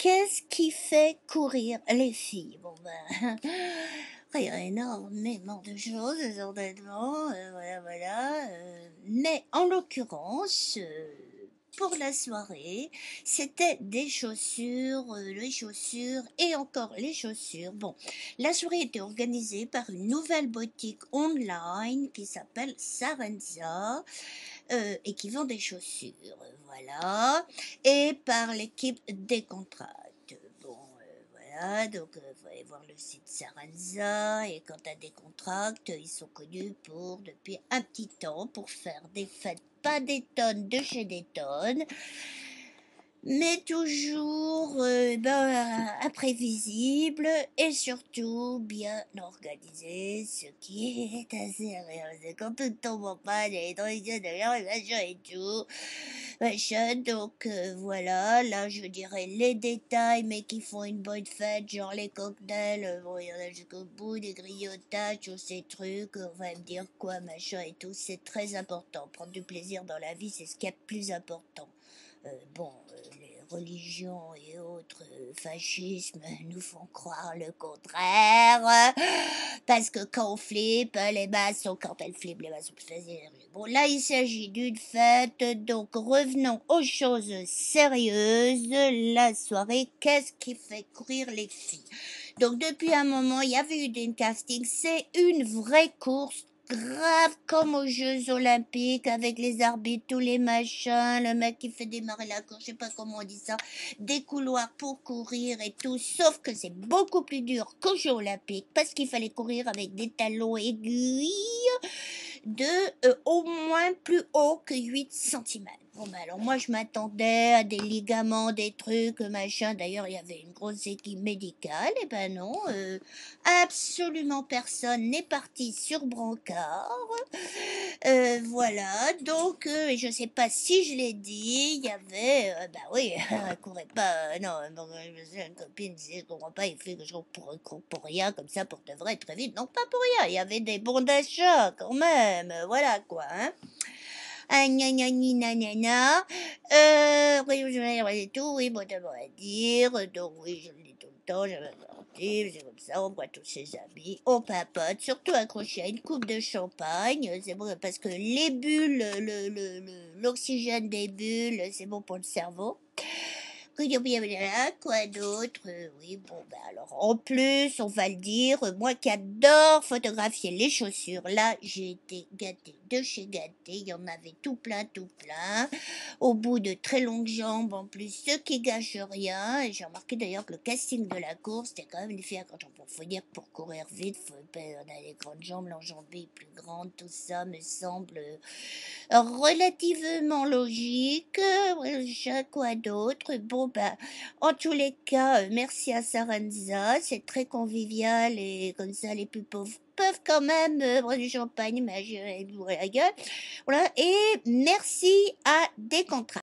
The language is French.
qu'est-ce qui fait courir les filles? Bon ben, il y a énormément de choses, honnêtement, voilà. Mais en l'occurrence, pour la soirée, c'était des chaussures, les chaussures et encore les chaussures. Bon, la soirée était organisée par une nouvelle boutique online qui s'appelle Sarenza et qui vend des chaussures, voilà, et par l'équipe Décontracte. Bon, voilà, donc vous allez voir le site Saranza, et quant à Décontracte, ils sont connus pour, depuis un petit temps, pour faire des fêtes, pas des tonnes de chez des tonnes, mais toujours imprévisible et surtout bien organisé, ce qui est assez agréable. C'est quand tout tombe en panne, et dans les yeux de l'organisation et tout, machin. Donc voilà, là je dirais les détails, mais qui font une bonne fête, genre les cocktails, bon il y en a jusqu'au bout, des grignotages, tous ces trucs, on va me dire quoi, machin et tout, c'est très important. Prendre du plaisir dans la vie, c'est ce qui est le plus important. Les religions et autres fascismes nous font croire le contraire, parce que quand on flippe, les masses sont, quand elles flippent, les masses sont plus faciles. Bon, là, il s'agit d'une fête, donc revenons aux choses sérieuses. La soirée, qu'est-ce qui fait courir les filles? Donc, depuis un moment, il y avait eu des castings, c'est une vraie course grave comme aux Jeux Olympiques avec les arbitres, tous les machins, le mec qui fait démarrer la course, je sais pas comment on dit ça, des couloirs pour courir et tout, sauf que c'est beaucoup plus dur qu'aux Jeux Olympiques parce qu'il fallait courir avec des talons aiguilles de au moins plus haut que 8 centimètres. Bon, ben alors moi je m'attendais à des ligaments, des trucs, machin. D'ailleurs, il y avait une grosse équipe médicale. Et ben non, absolument personne n'est parti sur brancard. Voilà, donc je sais pas si je l'ai dit, il y avait, bah oui, elle courait pas, non, bon, une copine disait, je comprends pas, il fait que je cours pour rien, comme ça, pour de vrai, très vite. Non, pas pour rien, il y avait des bons d'achat, quand même, voilà, quoi, hein. Ah, gna gna gni na na na. Oui, je vais dire et tout, oui, bon, d'abord à dire, donc oui, je le dis tout le temps, j'avais sorti, c'est comme ça, on voit tous ses amis, on papote, surtout accroché à une coupe de champagne, c'est bon, parce que les bulles, l'oxygène des bulles, c'est bon pour le cerveau. Quoi d'autre? Oui, bon, ben alors, en plus, on va le dire, moi qui adore photographier les chaussures, là, j'ai été gâtée de chez gâtée, il y en avait tout plein, au bout de très longues jambes, en plus, ce qui gâche rien, et j'ai remarqué d'ailleurs que le casting de la course, c'était quand même une fille, quand on faut dire, pour courir vite, on a les grandes jambes, l'enjambée plus grande, tout ça me semble relativement logique, quoi d'autre? Bon, ben, en tous les cas, merci à Saranza, c'est très convivial et comme ça, les plus pauvres peuvent quand même boire du champagne, mais à la gueule. Voilà, et merci à Décontracte.